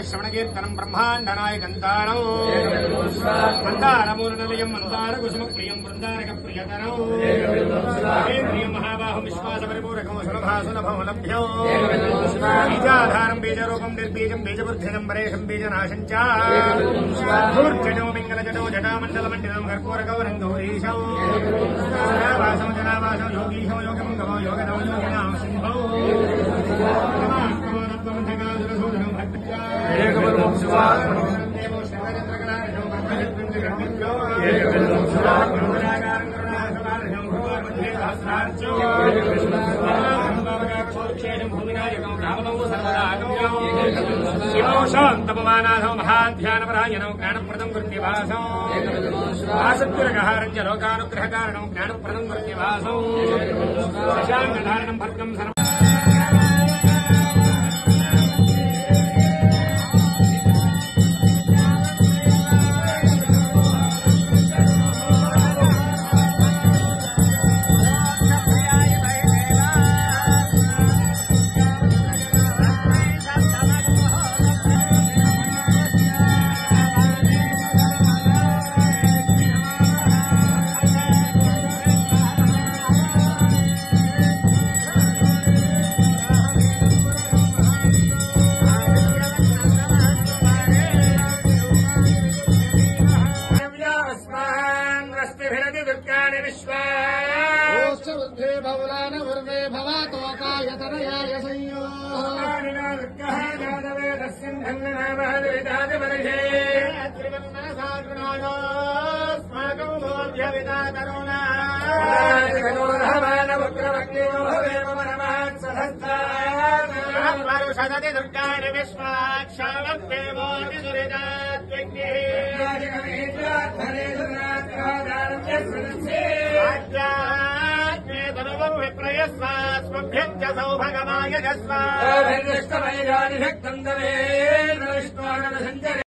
श्रवणकीर्तनम् ब्रह्माण्डनायकन्तारौ मन्दारमूलनिलयम् मन्दारकुसुमप्रियम् वृन्दारकप्रियतरौ प्रियम् महाबाहुम् विश्वासपरिपूरकम् सुलभासुलभम् लभ्यो बीजाधारम् बीजरूपम् निर्बीजम् बीजबुद्धिनम् परेशम् बीजनाशम् च धूर्जटो मिङ्गलजटो जटामण्डलमण्डिलम् कर्पूरगौरम् गौरीशौ जनावासौ जनावासौ योगीशौ योगमङ्गमौ योगदौ योगिनाम् सिंहौ शिवशान्तपमानाथौ महाध्यानपरायणौ ज्ञानप्रदम् वृत्तिवासौ आसक्तिरगहारञ्च लोकानुग्रहकारणौ ज्ञानप्रदम् वृत्तिवासौ शशाङ्कधारणम् भर्गम् सर्व सदति दुर्गाणि विश्वाक्षावक्तेमोऽपि दुरितात्मे सर्वम् विप्रयस्व स्वभ्यम् च सौभगमाय जस्व